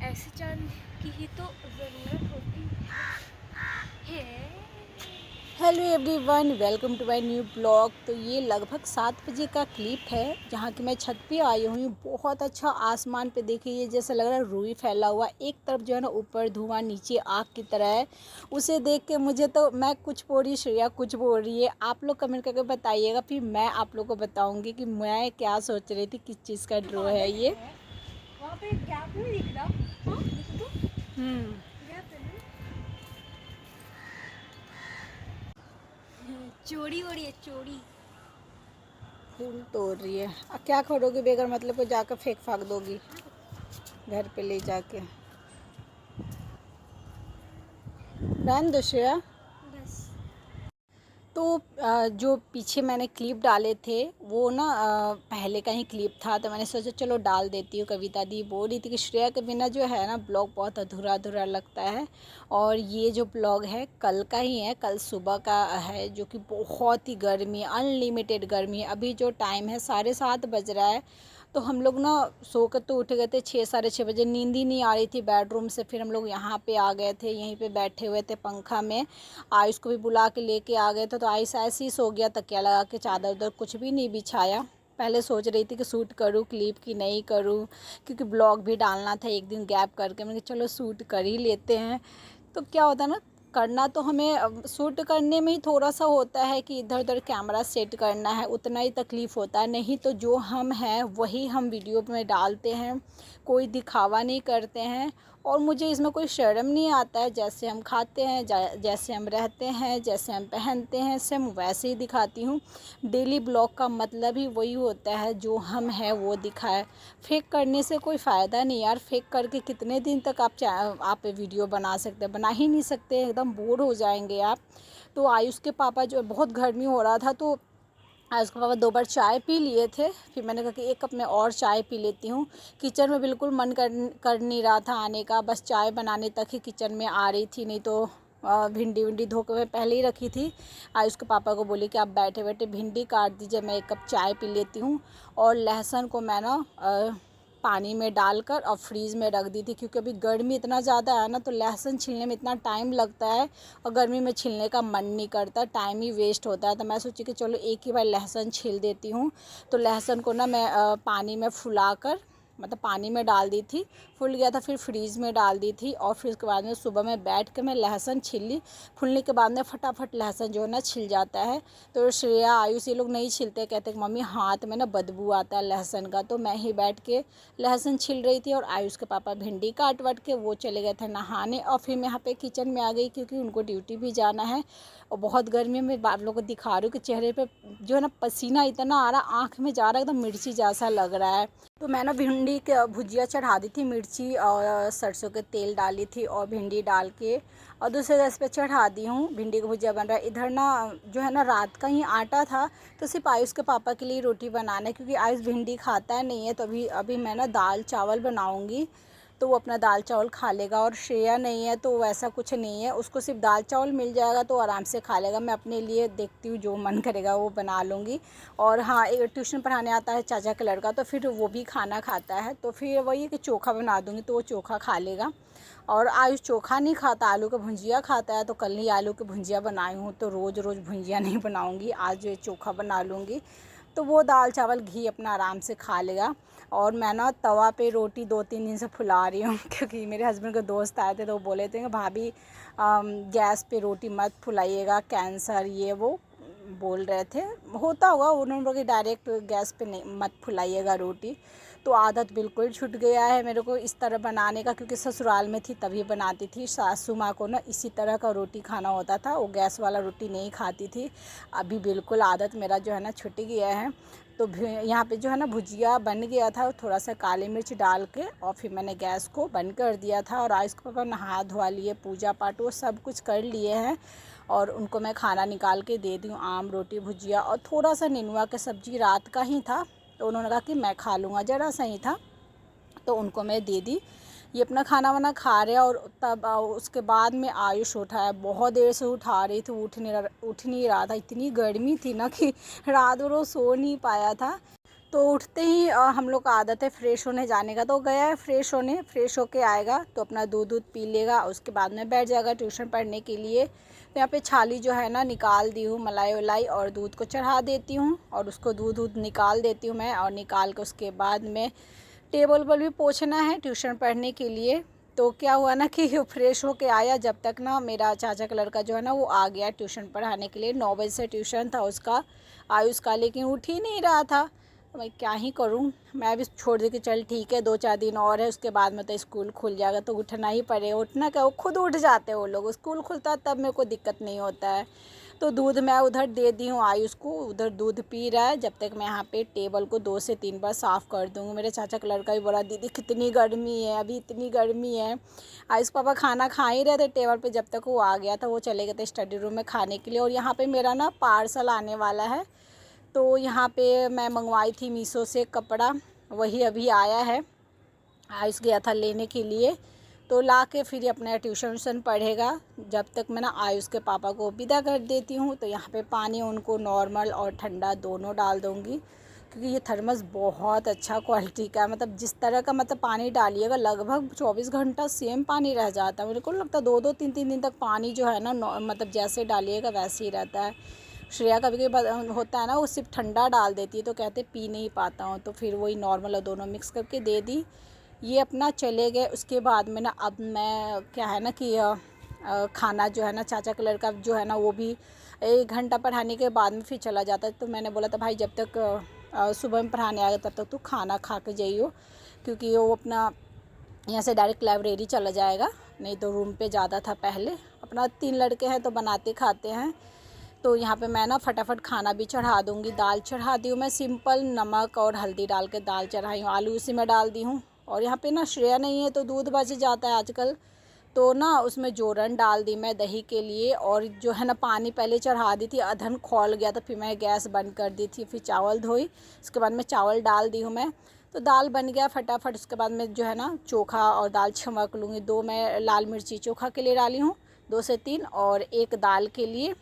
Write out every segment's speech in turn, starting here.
ऐसे चांद की ही तो ज़रूरत होती है। Hello everyone, welcome to my new blog. तो ये लगभग 7 बजे का क्लिप है जहाँ की मैं छत पे आई हुई हूँ। बहुत अच्छा आसमान पे देखिए, ये जैसा लग रहा है रुई फैला हुआ। एक तरफ जो है ना ऊपर धुआं, नीचे आग की तरह है। उसे देख के मुझे तो, मैं कुछ बोल रही, श्रेया कुछ बोल रही है। आप लोग कमेंट करके बताइएगा, फिर मैं आप लोग को बताऊँगी कि मैं क्या सोच रही थी, किस चीज़ का ड्रॉ है ये। वहाँ पे गैप नहीं दिख रहा? हाँ देखो तो, गैप है ना। चोरी हो रही है, चोरी। फूल तोड़ रही है। क्या करोगी, बेगर मतलब को जाकर फेंक फाक दोगी घर पे ले जाके? रहने दो श्रेया। बस तो जो पीछे मैंने क्लिप डाले थे वो ना पहले का ही क्लिप था, तो मैंने सोचा चलो डाल देती हूँ। कविता दी बोल रही थी कि श्रेया के बिना जो है ना ब्लॉग बहुत अधूरा अधूरा लगता है। और ये जो ब्लॉग है कल का ही है, कल सुबह का है, जो कि बहुत ही गर्मी, अनलिमिटेड गर्मी है। अभी जो टाइम है 7:30 बज रहा है। तो हम लोग ना सो कर तो उठ गए थे 6-6:30 बजे। नींद ही नहीं आ रही थी बेडरूम से। फिर हम लोग यहाँ पे आ गए थे, यहीं पे बैठे हुए थे पंखा में। आयुष को भी बुला के लेके आ गए थे। तो आयुष ऐसे ही सो गया, तकिया लगा के, चादर उधर कुछ भी नहीं बिछाया। पहले सोच रही थी कि शूट करूँ क्लिप की नहीं करूँ, क्योंकि ब्लॉग भी डालना था एक दिन गैप करके। मैंने कहा चलो शूट कर ही लेते हैं। तो क्या होता है ना, करना तो हमें शूट करने में ही थोड़ा सा होता है कि इधर उधर कैमरा सेट करना है, उतना ही तकलीफ़ होता है। नहीं तो जो हम हैं वही हम वीडियो में डालते हैं, कोई दिखावा नहीं करते हैं। और मुझे इसमें कोई शर्म नहीं आता है। जैसे हम खाते हैं, जैसे हम रहते हैं, जैसे हम पहनते हैं, सेम वैसे ही दिखाती हूँ। डेली ब्लॉग का मतलब ही वही होता है, जो हम हैं वो दिखाए। फेक करने से कोई फ़ायदा नहीं यार। फेक करके कितने दिन तक आप वीडियो बना सकते हैं? बना ही नहीं सकते, एकदम बोर हो जाएंगे आप। तो आयुष के पापा, जो बहुत गर्मी हो रहा था, तो आयुष के पापा 2 बार चाय पी लिए थे। फिर मैंने कहा कि एक कप में और चाय पी लेती हूँ। किचन में बिल्कुल मन कर नहीं रहा था आने का, बस चाय बनाने तक ही किचन में आ रही थी। नहीं तो भिंडी विंडी धो के मैं पहले ही रखी थी। आयुष के पापा को बोली कि आप बैठे बैठे भिंडी काट दीजिए, मैं एक कप चाय पी लेती हूँ। और लहसुन को मैं ना पानी में डालकर और फ्रीज़ में रख दी थी, क्योंकि अभी गर्मी इतना ज़्यादा है ना, तो लहसुन छीलने में इतना टाइम लगता है। और गर्मी में छीलने का मन नहीं करता, टाइम ही वेस्ट होता है। तो मैं सोची कि चलो एक ही बार लहसुन छील देती हूँ। तो लहसुन को ना मैं पानी में फुलाकर, मतलब पानी में डाल दी थी, फूल गया था, फिर फ्रीज़ में डाल दी थी। और फिर उसके बाद में सुबह में बैठ के मैं लहसुन छील ली। फूलने के बाद में फटाफट लहसुन जो है ना छिल जाता है। तो श्रेया, आयुष ये लोग नहीं छिलते, कहते कि मम्मी हाथ में ना बदबू आता है लहसुन का। तो मैं ही बैठ के लहसुन छिल रही थी, और आयुष के पापा भिंडी काट वाट के वो चले गए थे नहाने। और फिर मैं यहाँ पे किचन में आ गई, क्योंकि उनको ड्यूटी भी जाना है। और बहुत गर्मी में आप लोगों को दिखा रही हूँ कि चेहरे पे जो है ना पसीना इतना आ रहा, आँख में जा रहा है, एकदम मिर्ची जैसा लग रहा है। तो मैं ना भिंडी की भुजिया चढ़ा दी थी, मिर्ची और सरसों के तेल डाली थी और भिंडी डाल के, और दूसरे गैस पे चढ़ा दी हूँ। भिंडी का भुजिया बन रहा है इधर ना। जो है ना रात का ही आटा था, तो सिर्फ आयुष के पापा के लिए रोटी बनाना है, क्योंकि आयुष भिंडी खाता है नहीं है। तो अभी मैं ना दाल चावल बनाऊँगी, तो वो अपना दाल चावल खा लेगा। और श्रेया नहीं है तो वैसा कुछ नहीं है, उसको सिर्फ दाल चावल मिल जाएगा तो आराम से खा लेगा। मैं अपने लिए देखती हूँ, जो मन करेगा वो बना लूँगी। और हाँ, एक ट्यूशन पढ़ाने आता है चाचा का लड़का, तो फिर वो भी खाना खाता है। तो फिर वही है कि चोखा बना दूँगी, तो वो चोखा खा लेगा। और आयुष चोखा नहीं खाता, आलू का भुजिया खाता है। तो कल ही आलू की भुजिया बनाई हूँ, तो रोज़ रोज़ भुजिया नहीं बनाऊँगी, आज चोखा बना लूँगी। तो वो दाल चावल घी अपना आराम से खा लेगा। और मैं ना तवा पे रोटी 2-3 दिन से फुला रही हूँ क्योंकि मेरे हस्बैंड के दोस्त आए थे, तो वो बोले थे कि भाभी गैस पे रोटी मत फुलाइएगा, कैंसर ये वो बोल रहे थे। होता होगा, उन्होंने बोला कि डायरेक्ट गैस पे नहीं, मत फुलाइएगा रोटी। तो आदत बिल्कुल छूट गया है मेरे को इस तरह बनाने का, क्योंकि ससुराल में थी तभी बनाती थी। सासू माँ को ना इसी तरह का रोटी खाना होता था, वो गैस वाला रोटी नहीं खाती थी। अभी बिल्कुल आदत मेरा जो है ना छूट गया है। तो यहाँ पे जो है ना भुजिया बन गया था, थोड़ा सा काली मिर्च डाल के, और फिर मैंने गैस को बंद कर दिया था। और आज के पापा नहा धोवा लिए, पूजा पाठ वो सब कुछ कर लिए हैं। और उनको मैं खाना निकाल के दे दी हूँ, आम रोटी भुजिया, और थोड़ा सा नेनुआ का सब्ज़ी रात का ही था, तो उन्होंने कहा कि मैं खा लूँगा, ज़रा सा ही था, तो उनको मैं दे दी। ये अपना खाना वाना खा रहे हैं और तब उसके बाद में आयुष उठा है। बहुत देर से उठा रही थी, उठ नहीं रहा था। इतनी गर्मी थी ना कि रात भर वो सो नहीं पाया था। तो उठते ही हम लोग का आदत है फ्रेश होने जाने का, तो गया है फ्रेश होने। फ्रेश होके आएगा तो अपना दूध पी लेगा, उसके बाद में बैठ जाएगा ट्यूशन पढ़ने के लिए। तो यहाँ पे छाली जो है ना निकाल दी हूँ, मलाई वलाई और दूध को चढ़ा देती हूँ और उसको दूध निकाल देती हूँ मैं। और निकाल के उसके बाद में टेबल पर भी पोंछना है ट्यूशन पढ़ने के लिए। तो क्या हुआ ना कि फ्रेश होके आया, जब तक ना मेरा चाचा का लड़का जो है ना वो आ गया ट्यूशन पढ़ाने के लिए। 9 बजे से ट्यूशन था उसका, आयुष का, लेकिन उठ ही नहीं रहा था। तो मैं क्या ही करूं, मैं भी छोड़ दी कि चल ठीक है 2-4 दिन और है, उसके बाद में तो स्कूल खुल जाएगा तो उठना ही पड़ेगा। उठना क्या, वो खुद उठ जाते हैं वो लोग, स्कूल खुलता है तब मेरे को दिक्कत नहीं होता है। तो दूध मैं उधर दे दी हूँ आयुष को, उधर दूध पी रहा है। जब तक मैं यहाँ पे टेबल को 2 से 3 बार साफ़ कर दूँगी। मेरे चाचा का लड़का भी बोला दीदी कितनी गर्मी है, अभी इतनी गर्मी है। आयुष पापा खाना खा ही रहे थे टेबल पे, जब तक वो आ गया था वो चले गए थे स्टडी रूम में खाने के लिए। और यहाँ पे मेरा ना पार्सल आने वाला है, तो यहाँ पे मैं मंगवाई थी मीशो से कपड़ा, वही अभी आया है। आयुष गया था लेने के लिए, तो ला के फिर अपना ट्यूशन पढ़ेगा। जब तक मैं ना आयुष के पापा को विदा कर देती हूँ। तो यहाँ पे पानी उनको नॉर्मल और ठंडा दोनों डाल दूँगी, क्योंकि ये थर्मस बहुत अच्छा क्वालिटी का है। मतलब जिस तरह का मतलब पानी डालिएगा लगभग 24 घंटा सेम पानी रह जाता है। मेरे को लगता है 2-2 3-3 दिन तक पानी जो है ना मतलब जैसे डालिएगा वैसे ही रहता है। श्रेया कभी कभी होता है ना वो सिर्फ ठंडा डाल देती है, तो कहते पी नहीं पाता हूँ, तो फिर वही नॉर्मल और दोनों मिक्स करके दे दी। ये अपना चले गए। उसके बाद में ना अब मैं क्या है ना कि खाना जो है ना चाचा का लड़का जो है ना वो भी 1 घंटा पढ़ाने के बाद में फिर चला जाता है। तो मैंने बोला था भाई जब तक सुबह में पढ़ाने आएगा तब तक तू खाना खा के जाइयो, क्योंकि वो अपना यहाँ से डायरेक्ट लाइब्रेरी चला जाएगा, नहीं तो रूम पे ज़्यादा था पहले। अपना 3 लड़के हैं तो बनाते खाते हैं। तो यहाँ पे मैं ना फटाफट खाना भी चढ़ा दूँगी। दाल चढ़ा दी हूँ मैं सिंपल, नमक और हल्दी डाल के दाल चढ़ाई हूँ, आलू उसी में डाल दी हूँ। और यहाँ पे ना श्रेया नहीं है तो दूध बच जाता है आजकल, तो ना उसमें जोरन डाल दी मैं दही के लिए। और जो है ना पानी पहले चढ़ा दी थी, अधन खौल गया था, फिर मैं गैस बंद कर दी थी। फिर चावल धोई, उसके बाद में चावल डाल दी हूँ मैं। तो दाल बन गया फटाफट। उसके बाद में जो है ना चोखा और दाल छमक लूँगी। 2 मैं लाल मिर्ची चोखा के लिए डाली हूँ, 2 से 3, और 1 दाल के लिए।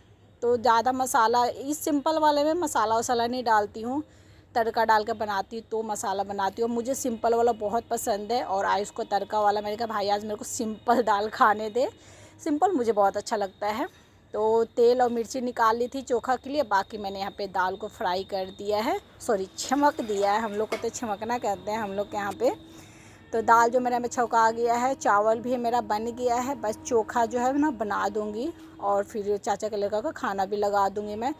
तो ज़्यादा मसाला इस सिंपल वाले में मसाला वसाला नहीं डालती हूँ, तड़का डाल के बनाती हूँ तो मसाला बनाती हूँ। मुझे सिंपल वाला बहुत पसंद है और आयुष को तड़का वाला। मैंने कहा भाई आज मेरे को सिंपल दाल खाने दे, सिंपल मुझे बहुत अच्छा लगता है। तो तेल और मिर्ची निकाल ली थी चोखा के लिए, बाकी मैंने यहाँ पे दाल को फ्राई कर दिया है, सॉरी छमक दिया है। हम लोग को तो छमकना कहते हैं हम लोग के यहाँ पे। तो दाल जो मेरा में छौंका गया है, चावल भी मेरा बन गया है, बस चोखा जो है ना बना दूँगी और फिर चाचा के लड़का का खाना भी लगा दूँगी मैं।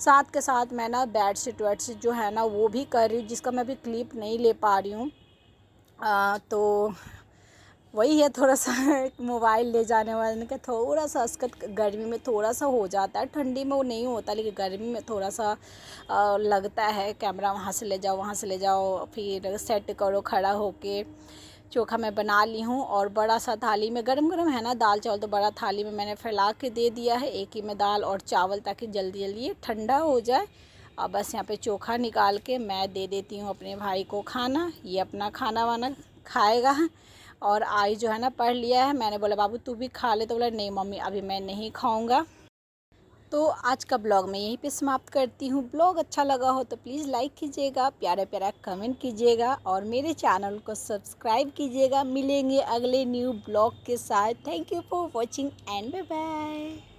साथ के साथ मैं ना बेडशीट वेडशीट जो है ना वो भी कर रही हूँ, जिसका मैं अभी क्लिप नहीं ले पा रही हूँ। तो वही है थोड़ा सा मोबाइल ले जाने वाले का थोड़ा सा असकत गर्मी में थोड़ा सा हो जाता है, ठंडी में वो नहीं होता, लेकिन गर्मी में थोड़ा सा लगता है। कैमरा वहाँ से ले जाओ वहाँ से ले जाओ, फिर सेट करो खड़ा होके। चोखा मैं बना ली हूँ और बड़ा सा थाली में गरम गरम है ना दाल चावल, तो बड़ा थाली में मैंने फैला के दे दिया है, एक ही में दाल और चावल, ताकि जल्दी जल्दी ये ठंडा हो जाए। और बस यहाँ पे चोखा निकाल के मैं दे देती हूँ अपने भाई को खाना, ये अपना खाना वाना खाएगा। और आई जो है ना पढ़ लिया है। मैंने बोला बाबू तू भी खा ले, तो बोला नहीं मम्मी अभी मैं नहीं खाऊंगा। तो आज का ब्लॉग मैं यहीं पे समाप्त करती हूँ। ब्लॉग अच्छा लगा हो तो प्लीज़ लाइक कीजिएगा, प्यारा प्यारा कमेंट कीजिएगा और मेरे चैनल को सब्सक्राइब कीजिएगा। मिलेंगे अगले न्यू ब्लॉग के साथ। Thank you for watching and bye bye.